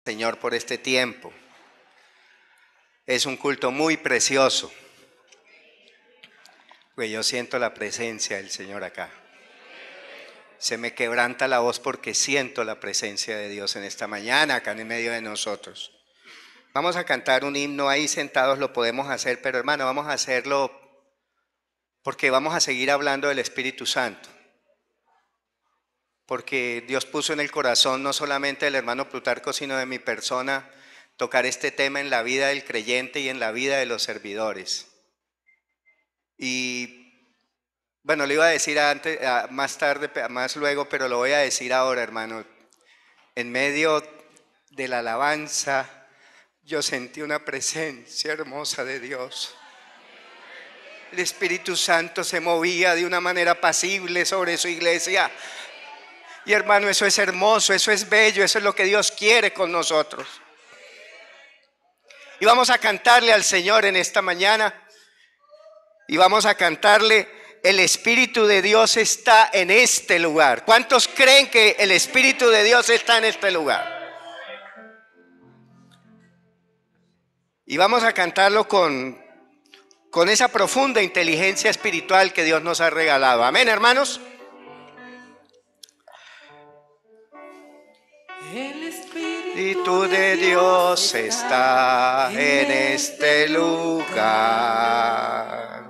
Señor, por este tiempo. Es un culto muy precioso, pues yo siento la presencia del Señor acá. Se me quebranta la voz porque siento la presencia de Dios en esta mañana, acá en medio de nosotros. Vamos a cantar un himno ahí sentados, lo podemos hacer, pero hermano, vamos a hacerlo porque vamos a seguir hablando del Espíritu Santo. Porque Dios puso en el corazón no solamente del hermano Plutarco, sino de mi persona, tocar este tema en la vida del creyente y en la vida de los servidores. Y bueno, lo iba a decir antes, más tarde, más luego, pero lo voy a decir ahora, hermano. En medio de la alabanza, yo sentí una presencia hermosa de Dios. El Espíritu Santo se movía de una manera apacible sobre su iglesia. Y hermano, eso es hermoso, eso es bello, eso es lo que Dios quiere con nosotros. Y vamos a cantarle al Señor en esta mañana. Y vamos a cantarle, el Espíritu de Dios está en este lugar. ¿Cuántos creen que el Espíritu de Dios está en este lugar? Y vamos a cantarlo con esa profunda inteligencia espiritual que Dios nos ha regalado. Amén, hermanos. El Espíritu de Dios está en este lugar.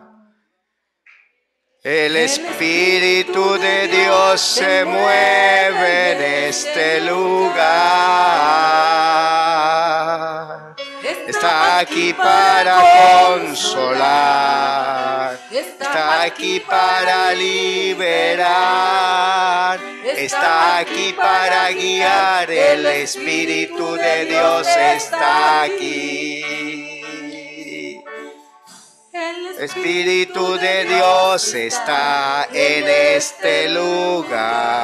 El Espíritu de Dios se mueve en este lugar. Está aquí para consolar, está aquí para liberar, está aquí para guiar. El Espíritu de Dios está aquí. El Espíritu de Dios está en este lugar.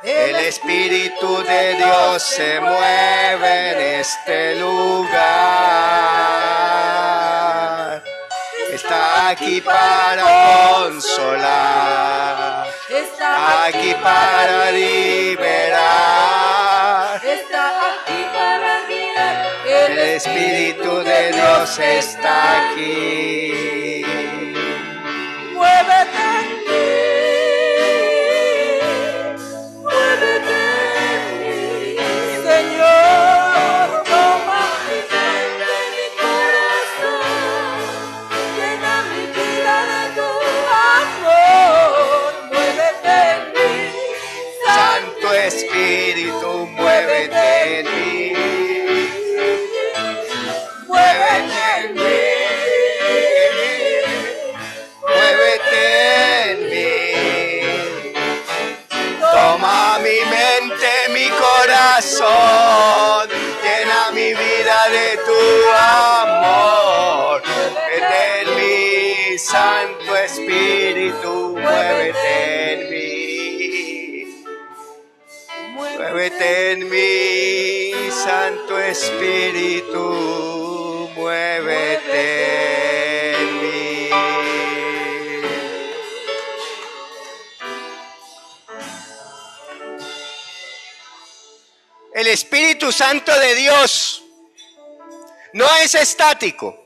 El Espíritu de Dios se mueve en este lugar. Está aquí para consolar, está aquí para liberar, está aquí para guiar. el Espíritu de Dios está aquí. Muévete en mí, muévete en mí, Señor, toma mi mente, mi corazón, llena mi vida de tu amor, muévete en mí, Santo Espíritu, muévete en mí. Muévete en mí, muévete en mí. Toma mi mente, mi corazón, llena mi vida de tu amor. Muévete en mí, Santo Espíritu, muévete en mí. Muévete en mí, Santo Espíritu, muévete en mí. El Espíritu Santo de Dios no es estático.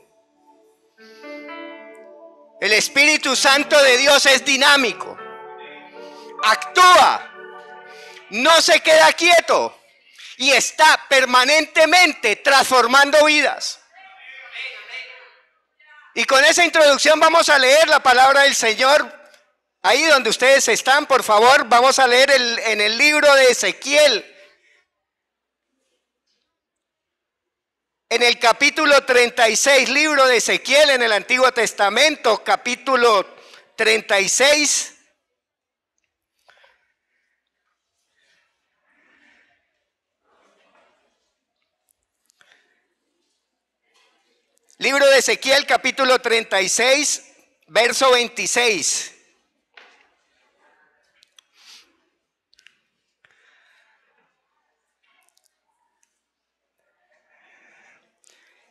El Espíritu Santo de Dios es dinámico. Actúa. No se queda quieto y está permanentemente transformando vidas. Y con esa introducción vamos a leer la palabra del Señor. Ahí donde ustedes están, por favor, vamos a leer en el libro de Ezequiel. En el capítulo 36, libro de Ezequiel en el Antiguo Testamento, capítulo 36. Libro de Ezequiel, capítulo 36, verso 26.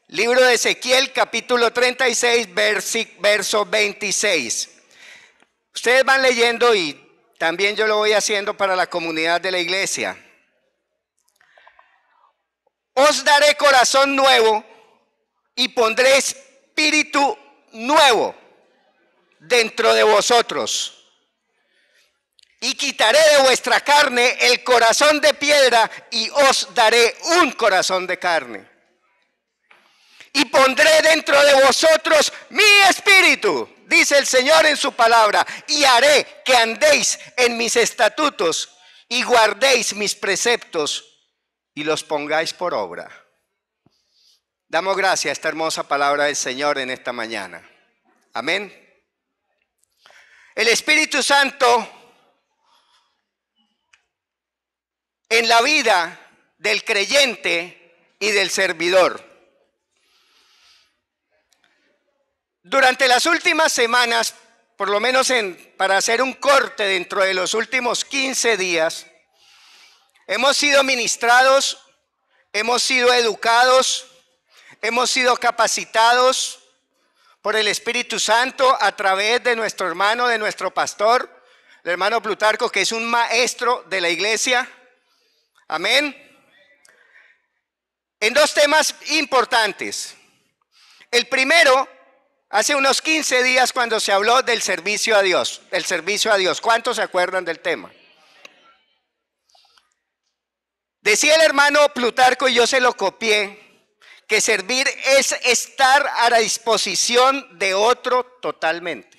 Libro de Ezequiel, capítulo 36, verso 26. Ustedes van leyendo y también yo lo voy haciendo para la comunidad de la iglesia. os daré corazón nuevo y pondré espíritu nuevo dentro de vosotros. Y quitaré de vuestra carne el corazón de piedra y os daré un corazón de carne. Y pondré dentro de vosotros mi espíritu, dice el Señor en su palabra, y haré que andéis en mis estatutos y guardéis mis preceptos y los pongáis por obra. Damos gracias a esta hermosa palabra del Señor en esta mañana. Amén. El Espíritu Santo en la vida del creyente y del servidor. Durante las últimas semanas, por lo menos para hacer un corte dentro de los últimos 15 días, hemos sido ministrados, hemos sido educados, hemos sido capacitados por el Espíritu Santo a través de nuestro hermano, de nuestro pastor, el hermano Plutarco, que es un maestro de la iglesia. Amén. En dos temas importantes. El primero, hace unos 15 días cuando se habló del servicio a Dios. El servicio a Dios. ¿Cuántos se acuerdan del tema? Decía el hermano Plutarco, y yo se lo copié, que servir es estar a la disposición de otro totalmente.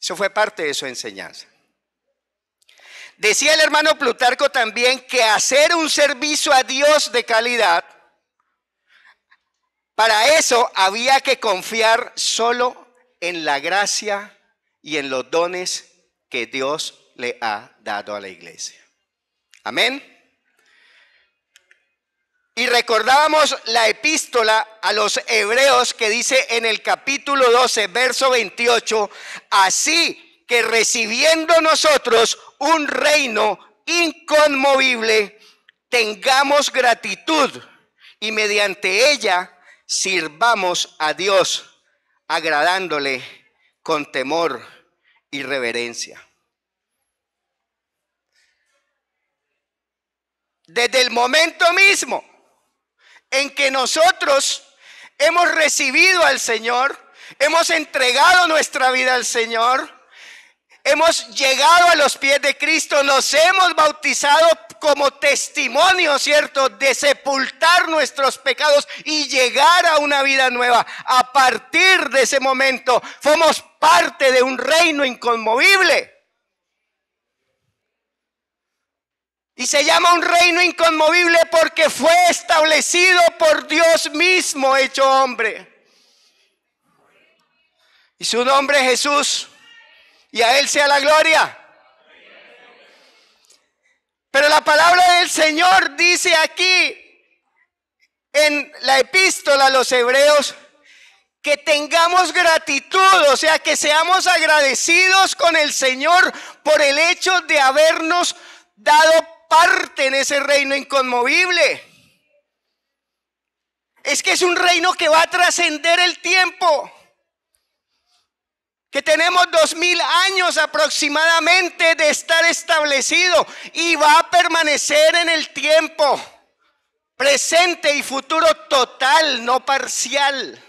Eso fue parte de su enseñanza. Decía el hermano Plutarco también que hacer un servicio a Dios de calidad, para eso había que confiar solo en la gracia y en los dones que Dios le ha dado a la iglesia. Amén. Y recordábamos la epístola a los Hebreos que dice en el capítulo 12, verso 28, así que recibiendo nosotros un reino inconmovible, tengamos gratitud y mediante ella sirvamos a Dios, agradándole con temor y reverencia. Desde el momento mismo en que nosotros hemos recibido al Señor, hemos entregado nuestra vida al Señor, hemos llegado a los pies de Cristo, nos hemos bautizado como testimonio, ¿cierto?, de sepultar nuestros pecados y llegar a una vida nueva. A partir de ese momento, somos parte de un reino inconmovible. Y se llama un reino inconmovible porque fue establecido por Dios mismo, hecho hombre. Y su nombre es Jesús. Y a Él sea la gloria. Pero la palabra del Señor dice aquí en la epístola a los Hebreos que tengamos gratitud, o sea, que seamos agradecidos con el Señor por el hecho de habernos dado parte en ese reino inconmovible. Es que es un reino que va a trascender el tiempo. Que tenemos 2000 años aproximadamente de estar establecido y va a permanecer en el tiempo presente y futuro total, no parcial.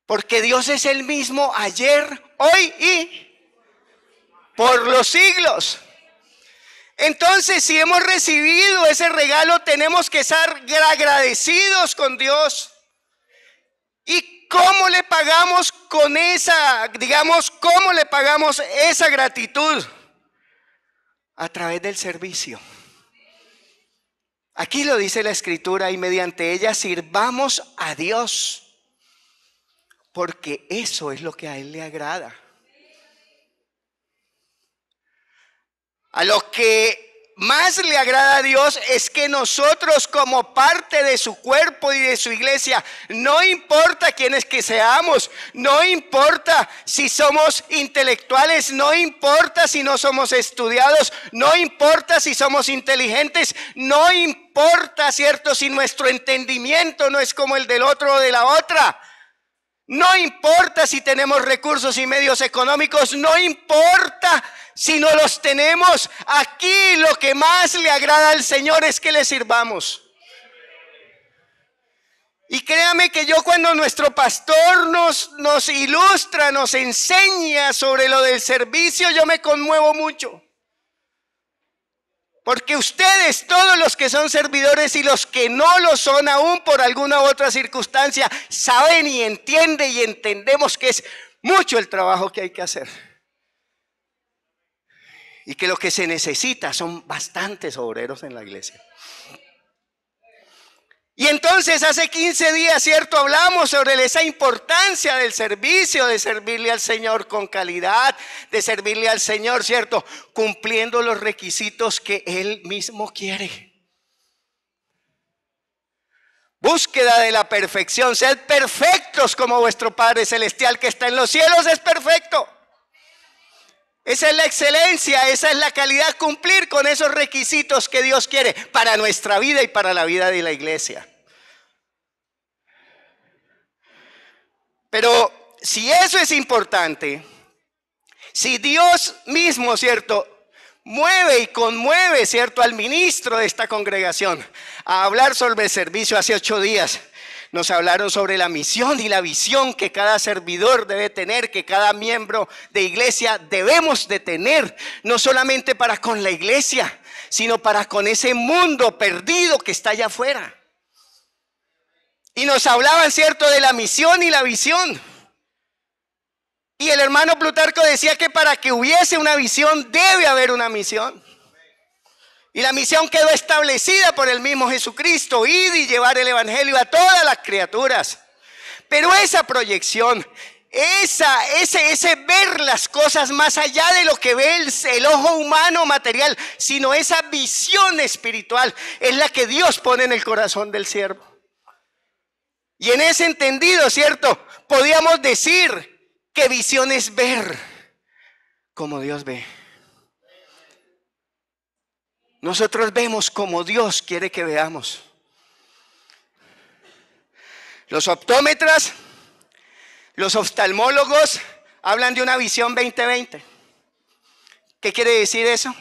Porque Dios es el mismo ayer, hoy y por los siglos. Entonces, si hemos recibido ese regalo, tenemos que estar agradecidos con Dios. ¿Y cómo le pagamos con esa, cómo le pagamos esa gratitud? A través del servicio. Aquí lo dice la Escritura, y mediante ella sirvamos a Dios, porque eso es lo que a Él le agrada. A lo que más le agrada a Dios es que nosotros, como parte de su cuerpo y de su iglesia, no importa quiénes que seamos, no importa si somos intelectuales, no importa si no somos estudiados, no importa si somos inteligentes, no importa, ¿cierto?, si nuestro entendimiento no es como el del otro o de la otra. No importa si tenemos recursos y medios económicos, no importa si no los tenemos. Aquí lo que más le agrada al Señor es que le sirvamos. Y créame que yo, cuando nuestro pastor nos ilustra, nos enseña sobre lo del servicio, yo me conmuevo mucho. Porque ustedes, todos los que son servidores y los que no lo son aún por alguna u otra circunstancia, saben y entienden y entendemos que es mucho el trabajo que hay que hacer. Y que lo que se necesita son bastantes obreros en la iglesia. Y entonces hace 15 días, ¿cierto? Hablamos sobre esa importancia del servicio, de servirle al Señor con calidad, de servirle al Señor, ¿cierto? Cumpliendo los requisitos que Él mismo quiere. Búsqueda de la perfección. Sed perfectos como vuestro Padre Celestial que está en los cielos es perfecto. Esa es la excelencia, esa es la calidad, cumplir con esos requisitos que Dios quiere para nuestra vida y para la vida de la iglesia. Pero si eso es importante, si Dios mismo, ¿cierto?, mueve y conmueve, ¿cierto?, al ministro de esta congregación a hablar sobre el servicio. Hace 8 días nos hablaron sobre la misión y la visión que cada servidor debe tener, que cada miembro de iglesia debemos de tener, no solamente para con la iglesia, sino para con ese mundo perdido que está allá afuera. Y nos hablaban, ¿cierto?, de la misión y la visión. Y el hermano Plutarco decía que para que hubiese una visión debe haber una misión. Y la misión quedó establecida por el mismo Jesucristo: ir y llevar el evangelio a todas las criaturas. Pero esa proyección, ese ver las cosas más allá de lo que ve el ojo humano material, sino esa visión espiritual, es la que Dios pone en el corazón del siervo. Y en ese entendido, ¿cierto?, podíamos decir que visión es ver como Dios ve. Nosotros vemos como Dios quiere que veamos. Los optómetras, los oftalmólogos hablan de una visión 20/20. ¿Qué quiere decir eso?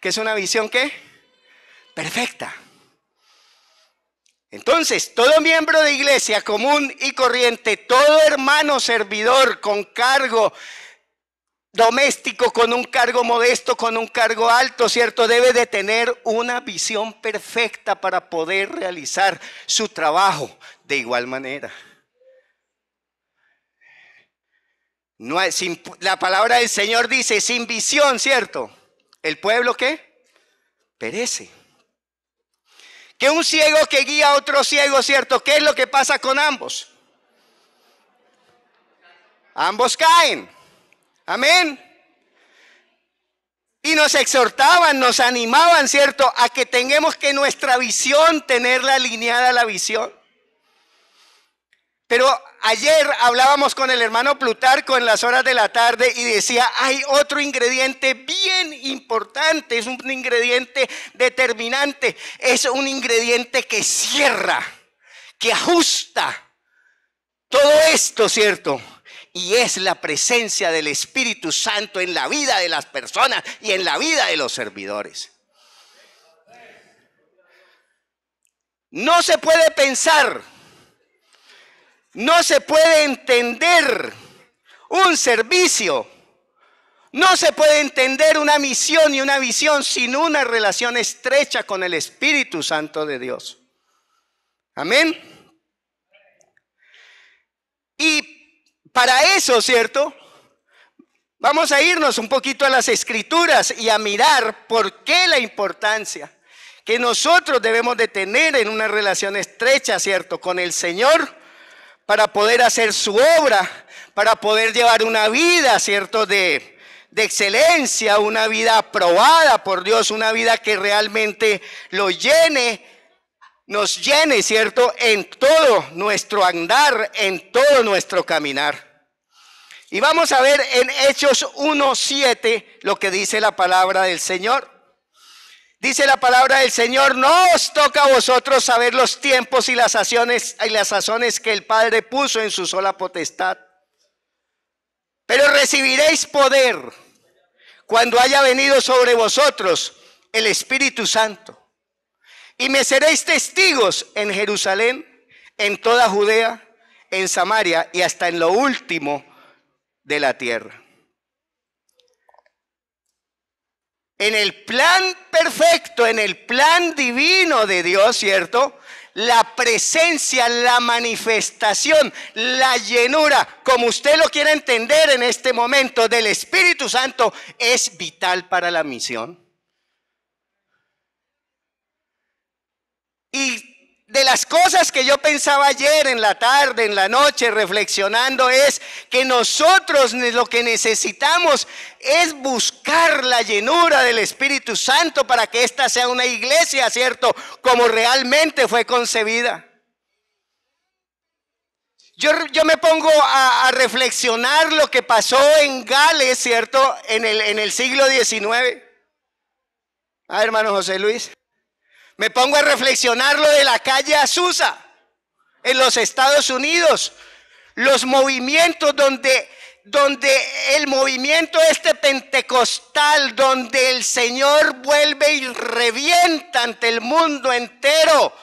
Que es una visión ¿qué? Perfecta. Entonces, todo miembro de iglesia común y corriente, todo hermano servidor con cargo doméstico, con un cargo modesto, con un cargo alto, ¿cierto?, debe de tener una visión perfecta para poder realizar su trabajo de igual manera. No hay, la palabra del Señor dice, sin visión, ¿cierto?, ¿el pueblo qué? Perece. Que un ciego que guía a otro ciego, ¿cierto? ¿Qué es lo que pasa con ambos? Ambos caen. Amén. Y nos exhortaban, nos animaban, ¿cierto?, a que tengamos que nuestra visión tenerla alineada a la visión. Pero ayer hablábamos con el hermano Plutarco en las horas de la tarde y decía, hay otro ingrediente bien importante, es un ingrediente determinante, es un ingrediente que cierra, que ajusta todo esto, ¿cierto? Y es la presencia del Espíritu Santo en la vida de las personas y en la vida de los servidores. No se puede pensar, no se puede entender un servicio, no se puede entender una misión y una visión sin una relación estrecha con el Espíritu Santo de Dios. Amén. Y para eso, ¿cierto?, vamos a irnos un poquito a las Escrituras y a mirar por qué la importancia que nosotros debemos de tener en una relación estrecha, ¿cierto?, con el Señor, para poder hacer su obra, para poder llevar una vida, ¿cierto?, de excelencia, una vida aprobada por Dios, una vida que realmente lo llene, nos llene, ¿cierto?, en todo nuestro andar, en todo nuestro caminar. Y vamos a ver en Hechos 1:7 lo que dice la palabra del Señor. Dice la palabra del Señor: no os toca a vosotros saber los tiempos y las sazones que el Padre puso en su sola potestad. Pero recibiréis poder cuando haya venido sobre vosotros el Espíritu Santo. Y me seréis testigos en Jerusalén, en toda Judea, en Samaria y hasta en lo último de la tierra. En el plan perfecto, en el plan divino de Dios, ¿cierto? La presencia, la manifestación, la llenura, como usted lo quiera entender en este momento, del Espíritu Santo es vital para la misión. Y de las cosas que yo pensaba ayer en la tarde, en la noche, reflexionando, es que nosotros lo que necesitamos es buscar la llenura del Espíritu Santo para que esta sea una iglesia, ¿cierto? Como realmente fue concebida. Yo me pongo a reflexionar lo que pasó en Gales, ¿cierto? En el siglo XIX. Hermano José Luis. Me pongo a reflexionar lo de la calle Azusa en los Estados Unidos. Los movimientos donde el movimiento pentecostal, donde el Señor vuelve y revienta ante el mundo entero.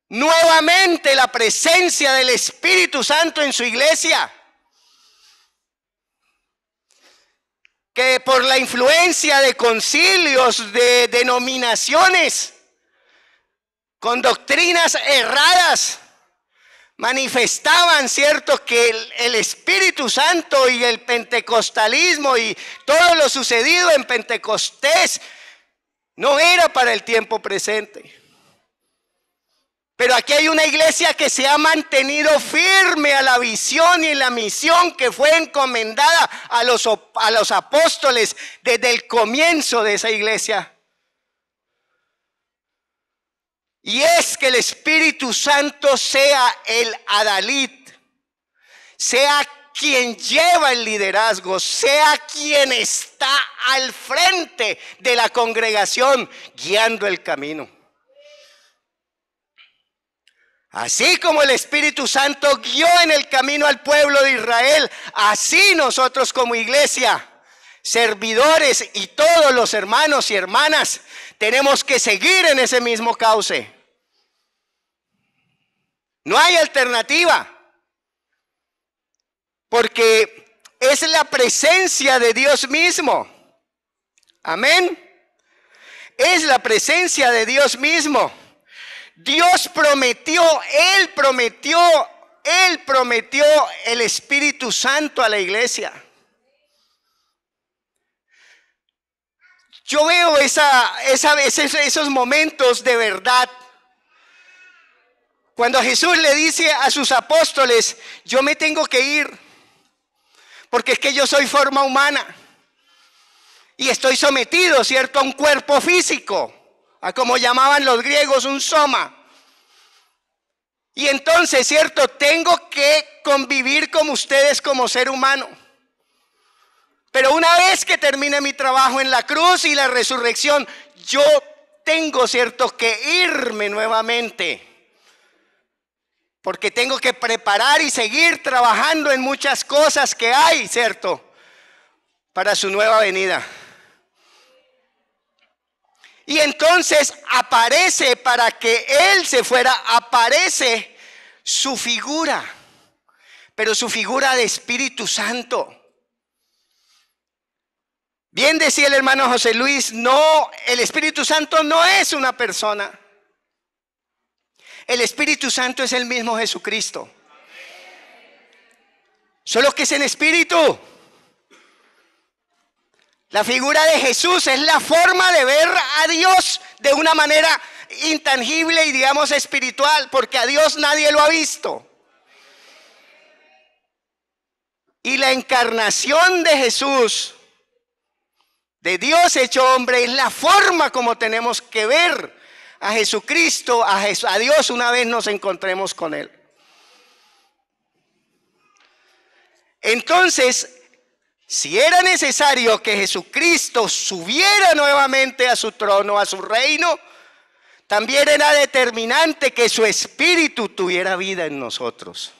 Nuevamente la presencia del Espíritu Santo en su iglesia. Que por la influencia de concilios, de denominaciones, con doctrinas erradas, manifestaban, ¿cierto?, que el Espíritu Santo y el pentecostalismo y todo lo sucedido en Pentecostés no era para el tiempo presente. Pero aquí hay una iglesia que se ha mantenido firme a la visión y la misión que fue encomendada a los apóstoles desde el comienzo de esa iglesia. Y es que el Espíritu Santo sea el adalid, sea quien lleva el liderazgo, sea quien está al frente de la congregación guiando el camino. Así como el Espíritu Santo guió en el camino al pueblo de Israel, así nosotros como iglesia, servidores y todos los hermanos y hermanas, tenemos que seguir en ese mismo cauce. No hay alternativa, porque es la presencia de Dios mismo. Amén. Es la presencia de Dios mismo. Dios prometió, Él prometió el Espíritu Santo a la iglesia. Yo veo esos momentos de verdad. Cuando Jesús le dice a sus apóstoles: yo me tengo que ir, porque es que yo soy forma humana. Y estoy sometido, ¿cierto?, a un cuerpo físico. A como llamaban los griegos, un soma. Y entonces, ¿cierto?, tengo que convivir con ustedes como ser humano. Pero una vez que termine mi trabajo en la cruz y la resurrección, yo tengo, ¿cierto?, que irme nuevamente. Porque tengo que preparar y seguir trabajando en muchas cosas que hay, ¿cierto?, para su nueva venida. Y entonces aparece, para que Él se fuera, aparece su figura, pero su figura de Espíritu Santo. Bien decía el hermano José Luis, no, el Espíritu Santo no es una persona. El Espíritu Santo es el mismo Jesucristo. Solo que es en espíritu. La figura de Jesús es la forma de ver a Dios de una manera intangible y, digamos, espiritual, porque a Dios nadie lo ha visto. Y la encarnación de Jesús, de Dios hecho hombre, es la forma como tenemos que ver a Jesucristo, a Dios, una vez nos encontremos con Él. Entonces, si era necesario que Jesucristo subiera nuevamente a su trono, a su reino, también era determinante que su espíritu tuviera vida en nosotros.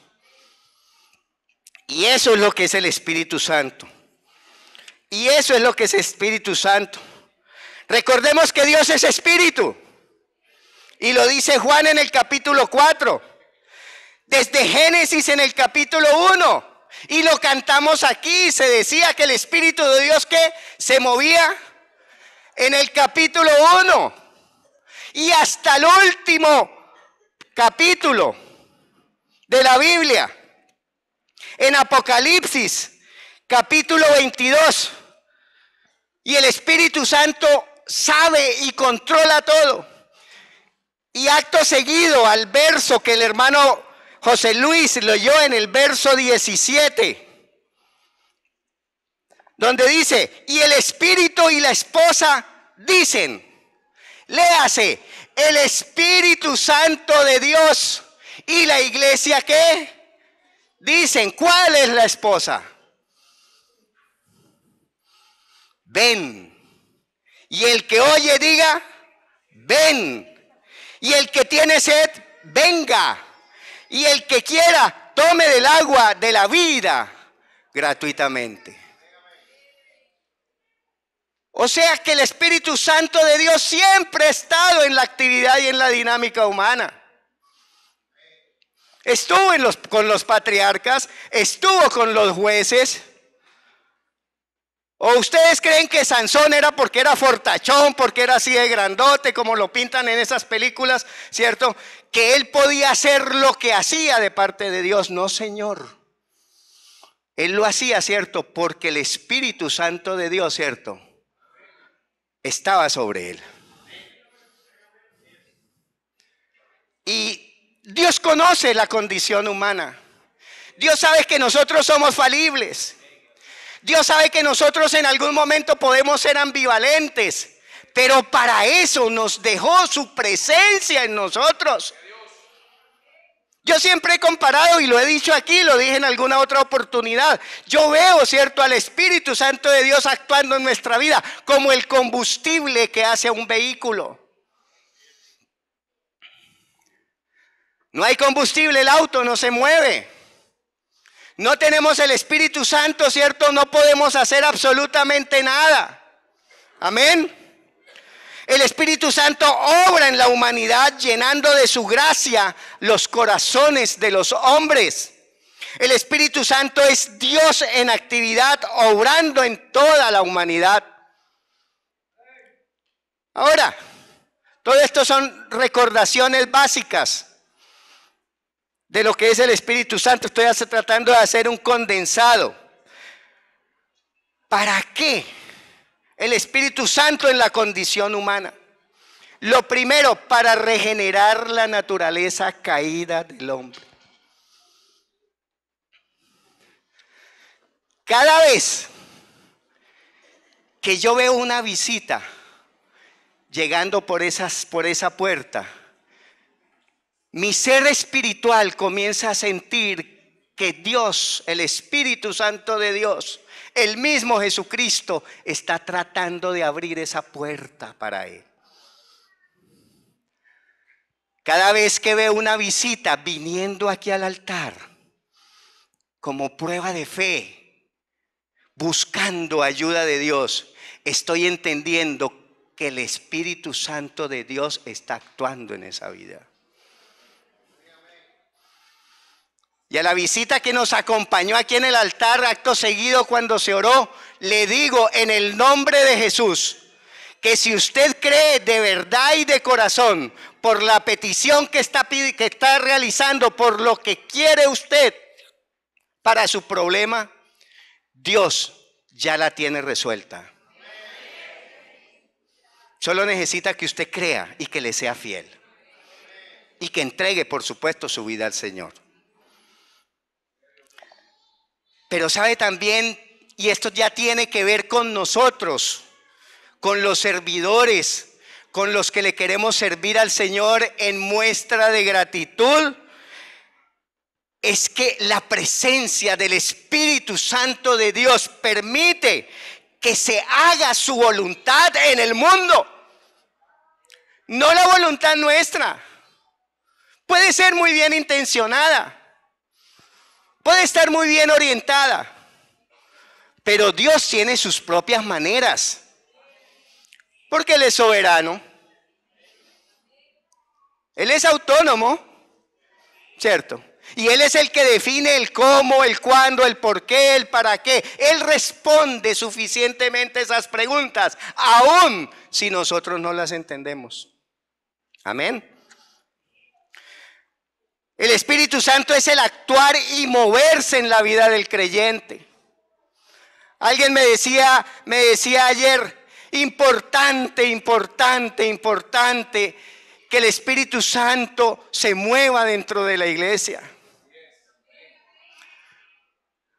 Y eso es lo que es el Espíritu Santo. Y eso es lo que es Espíritu Santo. Recordemos que Dios es espíritu. Y lo dice Juan en el capítulo 4. Desde Génesis en el capítulo 1. Y lo cantamos aquí. Se decía que el Espíritu de Dios que se movía en el capítulo 1. Y hasta el último capítulo de la Biblia. En Apocalipsis capítulo 22. Y el Espíritu Santo sabe y controla todo. Y acto seguido al verso que el hermano José Luis leyó en el verso 17, donde dice, y el Espíritu y la esposa dicen, léase, el Espíritu Santo de Dios y la iglesia, ¿qué? Dicen, ¿cuál es la esposa? Ven. Y el que oye diga, ven. Y el que tiene sed, venga. Y el que quiera, tome del agua de la vida gratuitamente. O sea que el Espíritu Santo de Dios siempre ha estado en la actividad y en la dinámica humana. Estuvo con los patriarcas, estuvo con los jueces. ¿O ustedes creen que Sansón era porque era fortachón, porque era así de grandote, como lo pintan en esas películas, ¿cierto? Que él podía hacer lo que hacía de parte de Dios. No, Señor. Él lo hacía, ¿cierto? Porque el Espíritu Santo de Dios, ¿cierto? Estaba sobre él. Y Dios conoce la condición humana. Dios sabe que nosotros somos falibles. Dios sabe que nosotros en algún momento podemos ser ambivalentes, pero para eso nos dejó su presencia en nosotros. Yo siempre he comparado, y lo he dicho aquí, lo dije en alguna otra oportunidad, yo veo, ¿cierto?, al Espíritu Santo de Dios actuando en nuestra vida como el combustible que hace a un vehículo. No hay combustible, el auto no se mueve. No tenemos el Espíritu Santo, ¿cierto? No podemos hacer absolutamente nada. Amén. El Espíritu Santo obra en la humanidad llenando de su gracia los corazones de los hombres. El Espíritu Santo es Dios en actividad, obrando en toda la humanidad. Ahora, todo esto son recordaciones básicas de lo que es el Espíritu Santo. Estoy tratando de hacer un condensado. ¿Para qué el Espíritu Santo en la condición humana? Lo primero, para regenerar la naturaleza caída del hombre. Cada vez que yo veo una visita llegando por esa puerta, mi ser espiritual comienza a sentir que Dios, el Espíritu Santo de Dios, el mismo Jesucristo, está tratando de abrir esa puerta para él. Cada vez que veo una visita viniendo aquí al altar, como prueba de fe, buscando ayuda de Dios, estoy entendiendo que el Espíritu Santo de Dios está actuando en esa vida. Y a la visita que nos acompañó aquí en el altar, acto seguido cuando se oró, le digo en el nombre de Jesús, que si usted cree de verdad y de corazón por la petición que está realizando, por lo que quiere usted para su problema, Dios ya la tiene resuelta. Solo necesita que usted crea y que le sea fiel. Y que entregue, por supuesto, su vida al Señor. Pero sabe también, y esto ya tiene que ver con nosotros, con los servidores, con los que le queremos servir al Señor en muestra de gratitud. es que la presencia del Espíritu Santo de Dios permite que se haga su voluntad en el mundo. No la voluntad nuestra. Puede ser muy bien intencionada, puede estar muy bien orientada, pero Dios tiene sus propias maneras, porque Él es soberano, Él es autónomo, ¿cierto? Y Él es el que define el cómo, el cuándo, el por qué, el para qué. Él responde suficientemente esas preguntas, aun si nosotros no las entendemos. Amén. El Espíritu Santo es el actuar y moverse en la vida del creyente. Alguien me decía ayer, importante que el Espíritu Santo se mueva dentro de la iglesia.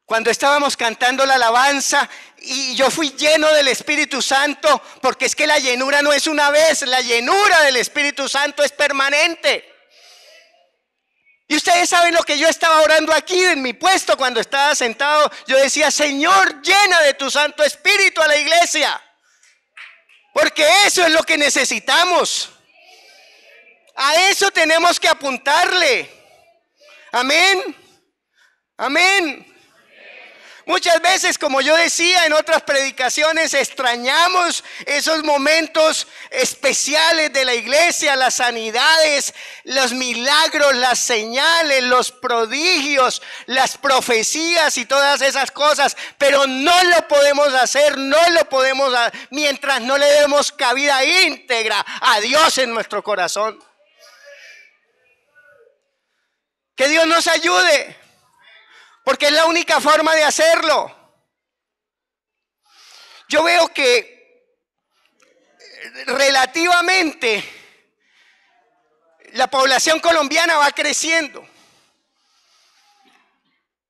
Cuando estábamos cantando la alabanza y yo fui lleno del Espíritu Santo, porque es que la llenura no es una vez, la llenura del Espíritu Santo es permanente. Y ustedes saben lo que yo estaba orando aquí en mi puesto cuando estaba sentado. Yo decía, Señor, llena de tu Santo Espíritu a la iglesia. Porque eso es lo que necesitamos. A eso tenemos que apuntarle. Amén. Amén. Muchas veces, como yo decía en otras predicaciones, extrañamos esos momentos especiales de la iglesia, las sanidades, los milagros, las señales, los prodigios, las profecías y todas esas cosas, pero no lo podemos hacer, mientras no le demos cabida íntegra a Dios en nuestro corazón. Que Dios nos ayude. Porque es la única forma de hacerlo. Yo veo que relativamente la población colombiana va creciendo.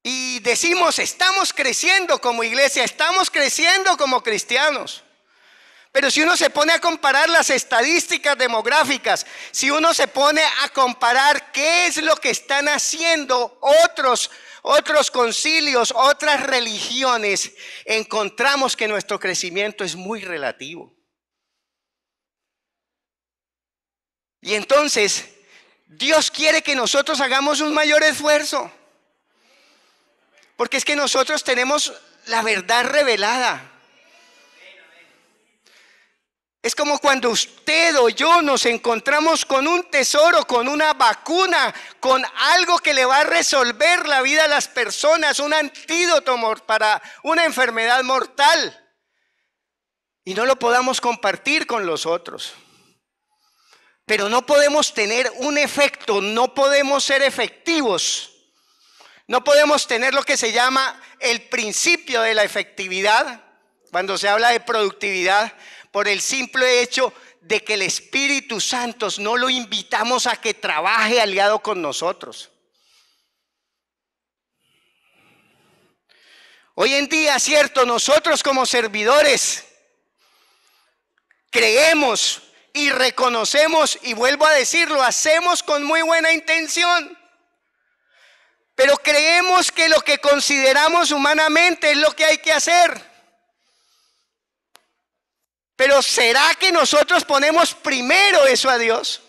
Y decimos, estamos creciendo como iglesia, estamos creciendo como cristianos. Pero si uno se pone a comparar las estadísticas demográficas, si uno se pone a comparar qué es lo que están haciendo otros concilios, otras religiones, encontramos que nuestro crecimiento es muy relativo. Y entonces, Dios quiere que nosotros hagamos un mayor esfuerzo. Porque es que nosotros tenemos la verdad revelada. Es como cuando usted o yo nos encontramos con un tesoro, con una vacuna, con algo que le va a resolver la vida a las personas, un antídoto para una enfermedad mortal, y no lo podamos compartir con los otros. Pero no podemos tener un efecto, no podemos ser efectivos, no podemos tener lo que se llama el principio de la efectividad, cuando se habla de productividad, por el simple hecho de que el Espíritu Santo no lo invitamos a que trabaje aliado con nosotros. Hoy en día, cierto, nosotros como servidores creemos y reconocemos, y vuelvo a decirlo, hacemos con muy buena intención, pero creemos que lo que consideramos humanamente es lo que hay que hacer. Pero ¿será que nosotros ponemos primero eso a Dios?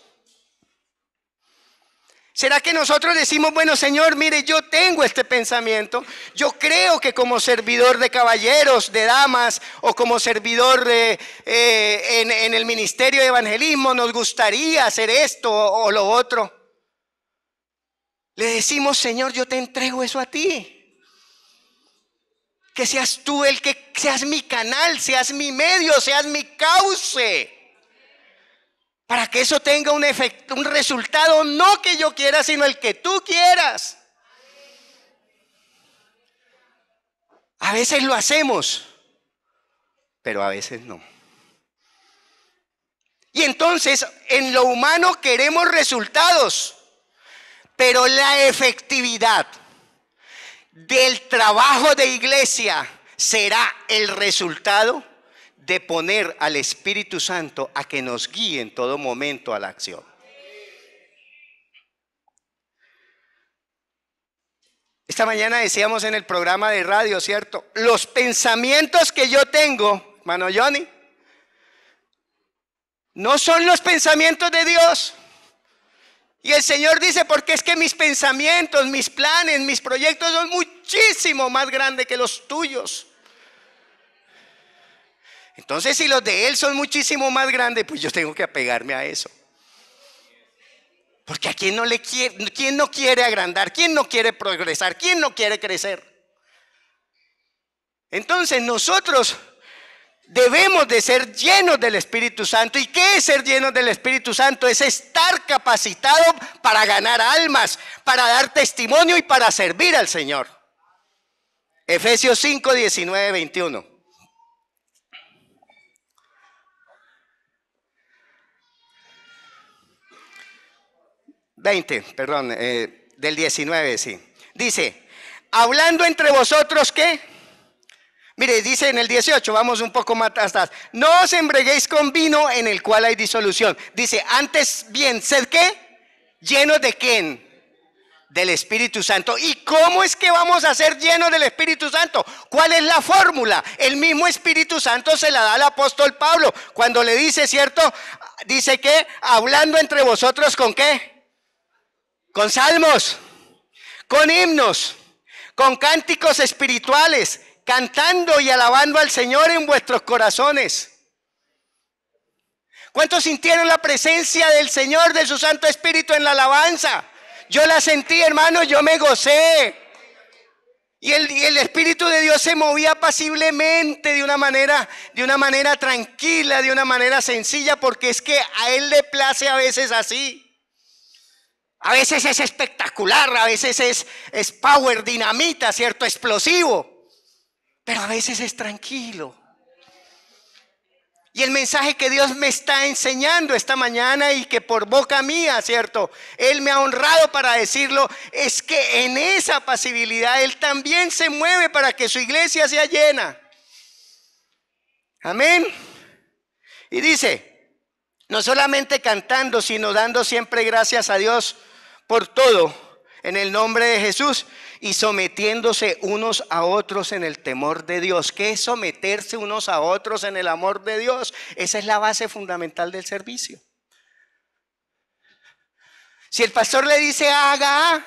¿Será que nosotros decimos, bueno, Señor, mire, yo tengo este pensamiento, yo creo que como servidor de caballeros, de damas, o como servidor en el ministerio de evangelismo, nos gustaría hacer esto o lo otro? Le decimos, Señor, yo te entrego eso a ti. Que seas tú seas mi canal, seas mi medio, seas mi cauce. Para que eso tenga un efecto, un resultado no que yo quiera, sino el que tú quieras. A veces lo hacemos, pero a veces no. Y entonces en lo humano queremos resultados, pero la efectividad del trabajo de iglesia será el resultado de poner al Espíritu Santo a que nos guíe en todo momento a la acción. Esta mañana decíamos en el programa de radio, ¿cierto? Los pensamientos que yo tengo, hermano Johnny, no son los pensamientos de Dios. Y el Señor dice, porque es que mis pensamientos, mis planes, mis proyectos son muchísimo más grandes que los tuyos. Entonces, si los de Él son muchísimo más grandes, pues yo tengo que apegarme a eso. Porque a quién no le quiere, quién no quiere agrandar, quién no quiere progresar, quién no quiere crecer. Entonces nosotros debemos de ser llenos del Espíritu Santo. ¿Y qué es ser llenos del Espíritu Santo? Es estar capacitado para ganar almas, para dar testimonio y para servir al Señor. Efesios 5, 19, 21. Del 19, sí. Dice, hablando entre vosotros, ¿qué? Mire, dice en el 18, vamos un poco más atrás. No os embriaguéis con vino en el cual hay disolución. Dice, antes bien, ¿sed qué? ¿Llenos de quién? Del Espíritu Santo. ¿Y cómo es que vamos a ser llenos del Espíritu Santo? ¿Cuál es la fórmula? El mismo Espíritu Santo se la da al apóstol Pablo. Cuando le dice, ¿cierto? Dice que hablando entre vosotros, ¿con qué? Con salmos, con himnos, con cánticos espirituales, cantando y alabando al Señor en vuestros corazones. ¿Cuántos sintieron la presencia del Señor, de su Santo Espíritu en la alabanza? Yo la sentí, hermano, yo me gocé. Y el Espíritu de Dios se movía apaciblemente de una manera tranquila, de una manera sencilla, porque es que a Él le place a veces así. A veces es espectacular, a veces es power, dinamita, ¿cierto? Explosivo. Pero a veces es tranquilo. Y el mensaje que Dios me está enseñando esta mañana y que por boca mía, ¿cierto? Él me ha honrado para decirlo, es que en esa apacibilidad Él también se mueve para que su iglesia sea llena. Amén. Y dice, no solamente cantando, sino dando siempre gracias a Dios por todo, en el nombre de Jesús, y sometiéndose unos a otros en el temor de Dios. ¿Qué es someterse unos a otros en el amor de Dios? Esa es la base fundamental del servicio. Si el pastor le dice haga A,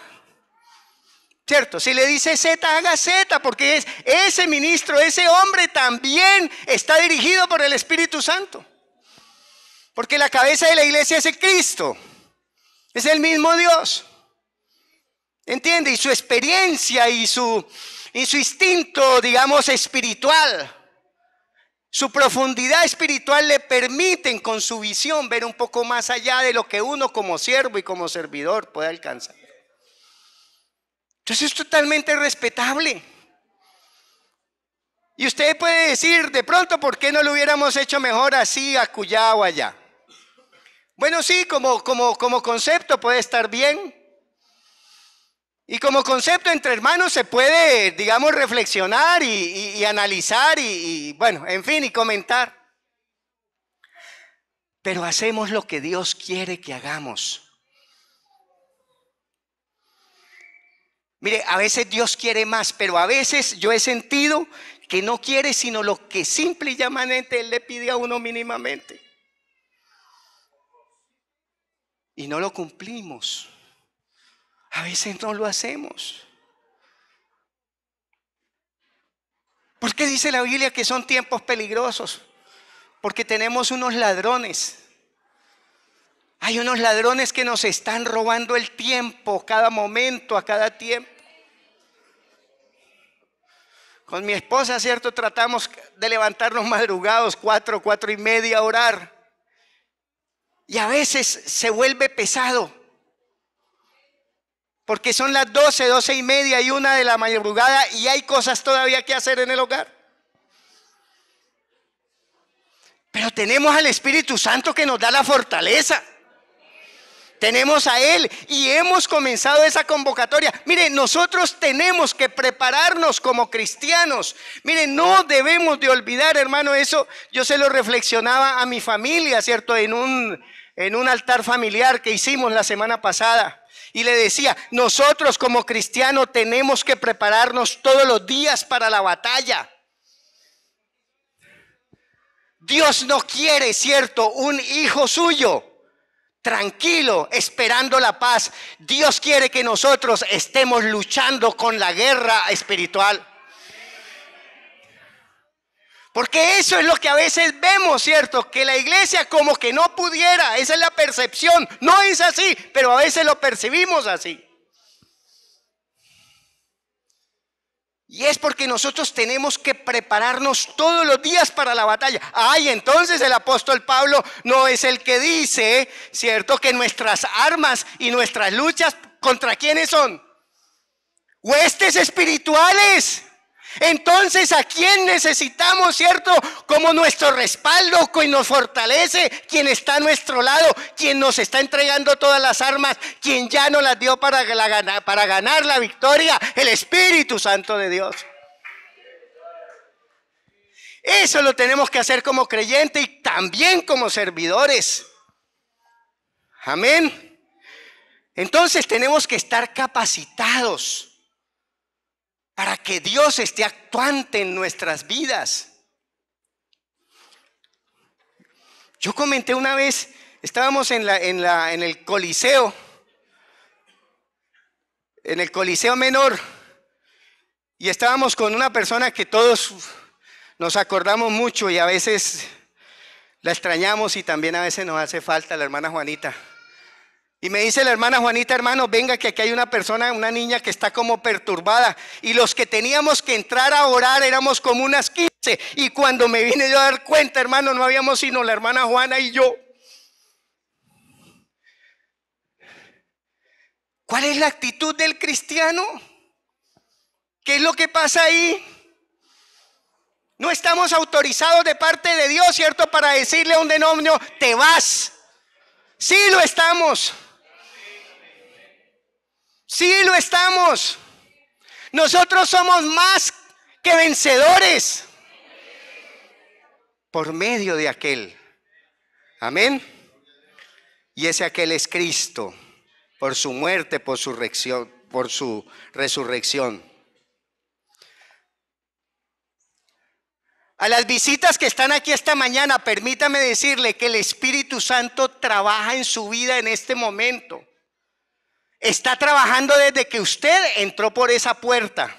¿cierto? Si le dice Z, haga Z, porque ese ministro, ese hombre también está dirigido por el Espíritu Santo. Porque la cabeza de la iglesia es el Cristo. Es el mismo Dios. ¿Entiende? Y su experiencia y su instinto, digamos, espiritual, su profundidad espiritual le permiten con su visión ver un poco más allá de lo que uno como siervo y como servidor puede alcanzar. Entonces es totalmente respetable. Y usted puede decir, de pronto, ¿por qué no lo hubiéramos hecho mejor así, acullá o allá? Bueno, sí, como concepto puede estar bien. Y como concepto entre hermanos se puede, digamos, reflexionar y analizar y bueno, en fin, y comentar. Pero hacemos lo que Dios quiere que hagamos. Mire, a veces Dios quiere más, pero a veces yo he sentido que no quiere sino lo que simple y llanamente Él le pide a uno mínimamente. Y no lo cumplimos. A veces no lo hacemos. ¿Por qué dice la Biblia que son tiempos peligrosos? Porque tenemos unos ladrones. Hay unos ladrones que nos están robando el tiempo, cada momento, a cada tiempo. Con mi esposa, ¿cierto? Tratamos de levantarnos madrugados, 4:30 a orar. Y a veces se vuelve pesado. Porque son las 12:30 y 1 de la madrugada y hay cosas todavía que hacer en el hogar. Pero tenemos al Espíritu Santo que nos da la fortaleza. Tenemos a Él y hemos comenzado esa convocatoria. Miren, nosotros tenemos que prepararnos como cristianos. Miren, no debemos de olvidar, hermano, eso yo se lo reflexionaba a mi familia, ¿cierto? En un altar familiar que hicimos la semana pasada. Y le decía, nosotros como cristianos tenemos que prepararnos todos los días para la batalla. Dios no quiere, ¿cierto?, un hijo suyo tranquilo, esperando la paz. Dios quiere que nosotros estemos luchando con la guerra espiritual. Porque eso es lo que a veces vemos, ¿cierto? Que la iglesia como que no pudiera, esa es la percepción. No es así, pero a veces lo percibimos así. Y es porque nosotros tenemos que prepararnos todos los días para la batalla. Ay, entonces el apóstol Pablo no es el que dice, ¿cierto?, que nuestras armas y nuestras luchas, ¿contra quiénes son? Huestes espirituales. Entonces, ¿a quién necesitamos, cierto? Como nuestro respaldo, quien nos fortalece, quien está a nuestro lado, quien nos está entregando todas las armas, quien ya nos las dio para ganar la victoria, el Espíritu Santo de Dios. Eso lo tenemos que hacer como creyentes y también como servidores. Amén. Entonces tenemos que estar capacitados para que Dios esté actuante en nuestras vidas. Yo comenté una vez, estábamos en el Coliseo, menor, y estábamos con una persona que todos nos acordamos mucho y a veces la extrañamos y también a veces nos hace falta, la hermana Juanita. Y me dice la hermana Juanita, hermano, venga que aquí hay una persona, una niña que está como perturbada. Y los que teníamos que entrar a orar éramos como unas 15. Y cuando me vine yo a dar cuenta, hermano, no habíamos sino la hermana Juana y yo. ¿Cuál es la actitud del cristiano? ¿Qué es lo que pasa ahí? No estamos autorizados de parte de Dios, ¿cierto?, para decirle a un demonio, te vas. Sí lo estamos. Sí lo estamos. Nosotros somos más que vencedores por medio de aquel. Amén. Y ese aquel es Cristo, por su muerte, por su resurrección. A las visitas que están aquí esta mañana, permítame decirle que el Espíritu Santo trabaja en su vida en este momento. Está trabajando desde que usted entró por esa puerta.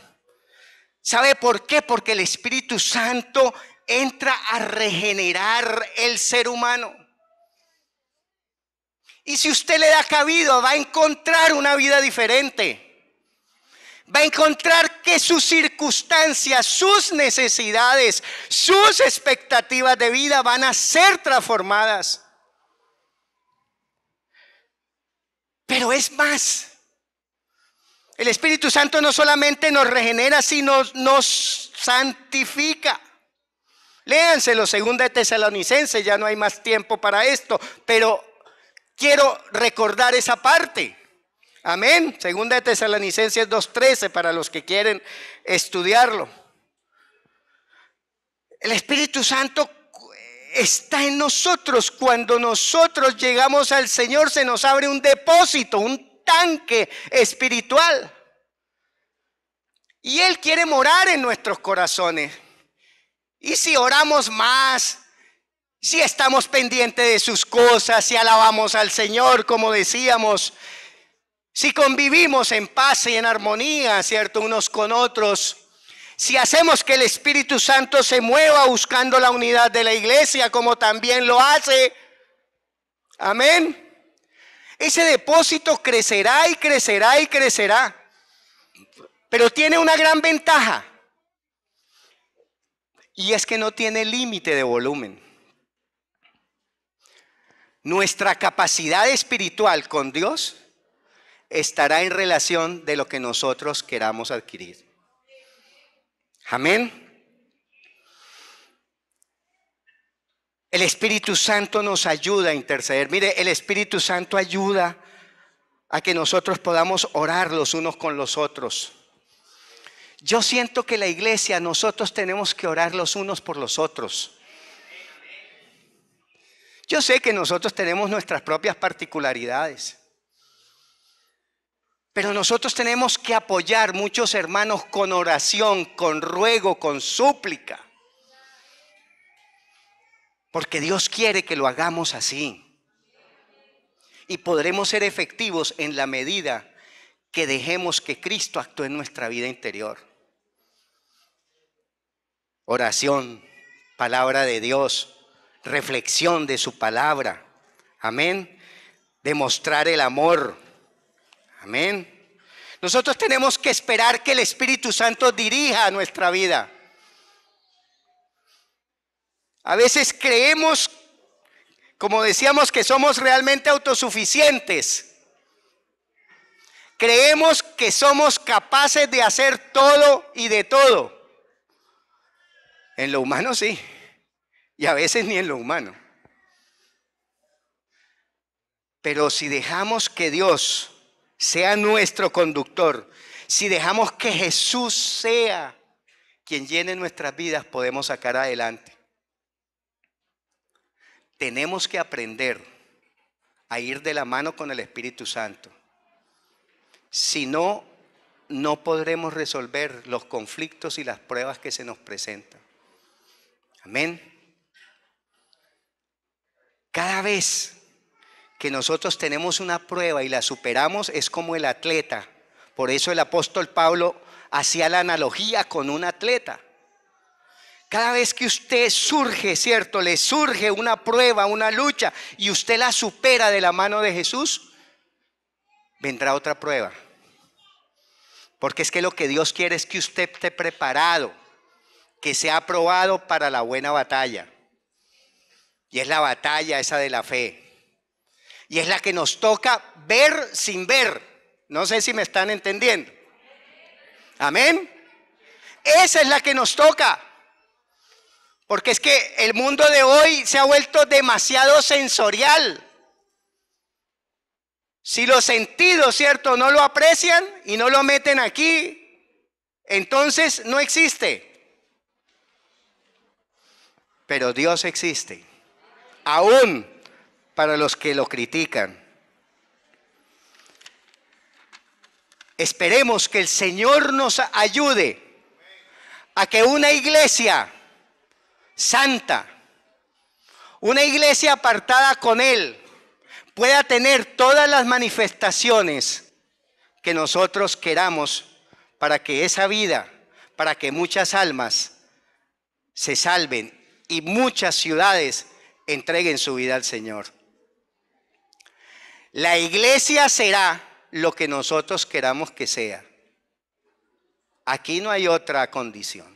¿Sabe por qué? Porque el Espíritu Santo entra a regenerar el ser humano. Y si usted le da cabida, va a encontrar una vida diferente. Va a encontrar que sus circunstancias, sus necesidades, sus expectativas de vida van a ser transformadas. Pero es más. El Espíritu Santo no solamente nos regenera, sino nos santifica. Léanselo, 2 de Tesalonicenses, ya no hay más tiempo para esto, pero quiero recordar esa parte. Amén. 2 de Tesalonicenses 2:13 para los que quieren estudiarlo. El Espíritu Santo está en nosotros. Cuando nosotros llegamos al Señor, se nos abre un depósito, un tanque espiritual. Y Él quiere morar en nuestros corazones. Y si oramos más, si estamos pendientes de sus cosas, si alabamos al Señor, como decíamos, si convivimos en paz y en armonía, ¿cierto?, unos con otros, si hacemos que el Espíritu Santo se mueva buscando la unidad de la iglesia, como también lo hace, amén, ese depósito crecerá y crecerá y crecerá. Pero tiene una gran ventaja, y es que no tiene límite de volumen. Nuestra capacidad espiritual con Dios estará en relación de lo que nosotros queramos adquirir. Amén. El Espíritu Santo nos ayuda a interceder. Mire, el Espíritu Santo ayuda a que nosotros podamos orar los unos con los otros. Yo siento que la iglesia, nosotros tenemos que orar los unos por los otros. Yo sé que nosotros tenemos nuestras propias particularidades. Pero nosotros tenemos que apoyar muchos hermanos con oración, con ruego, con súplica. Porque Dios quiere que lo hagamos así. Y podremos ser efectivos en la medida que dejemos que Cristo actúe en nuestra vida interior. Oración, palabra de Dios, reflexión de su palabra. Amén. Demostrar el amor. Amén. Nosotros tenemos que esperar que el Espíritu Santo dirija nuestra vida. A veces creemos, como decíamos, que somos realmente autosuficientes. Creemos que somos capaces de hacer todo y de todo. En lo humano sí, y a veces ni en lo humano. Pero si dejamos que Dios sea nuestro conductor, si dejamos que Jesús sea quien llene nuestras vidas, podemos sacar adelante. Tenemos que aprender a ir de la mano con el Espíritu Santo. Si no, no podremos resolver los conflictos y las pruebas que se nos presentan. Amén. Cada vez que nosotros tenemos una prueba y la superamos, es como el atleta. Por eso el apóstol Pablo hacía la analogía con un atleta. Cada vez que usted surge, ¿cierto? Le surge una prueba, una lucha, y usted la supera de la mano de Jesús, vendrá otra prueba. Porque es que lo que Dios quiere es que usted esté preparado, que sea aprobado para la buena batalla. Y es la batalla esa de la fe. Y es la que nos toca ver sin ver. No sé si me están entendiendo. Amén. Esa es la que nos toca. Porque es que el mundo de hoy se ha vuelto demasiado sensorial. Si los sentidos, ¿cierto?, no lo aprecian y no lo meten aquí, entonces no existe. Pero Dios existe, aún para los que lo critican. Esperemos que el Señor nos ayude a que una iglesia santa, una iglesia apartada con Él, pueda tener todas las manifestaciones que nosotros queramos para que esa vida, para que muchas almas se salven y muchas ciudades entreguen su vida al Señor. La iglesia será lo que nosotros queramos que sea. Aquí no hay otra condición.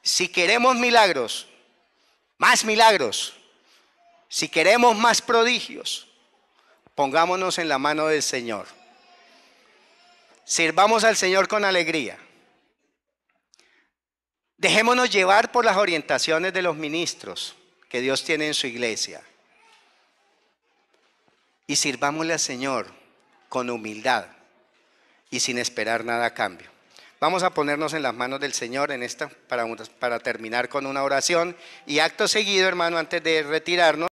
Si queremos milagros, más milagros. Si queremos más prodigios, pongámonos en la mano del Señor. Sirvamos al Señor con alegría. Dejémonos llevar por las orientaciones de los ministros que Dios tiene en su iglesia. Y sirvámosle al Señor con humildad y sin esperar nada a cambio. Vamos a ponernos en las manos del Señor en esta para terminar con una oración. Y acto seguido, hermano, antes de retirarnos,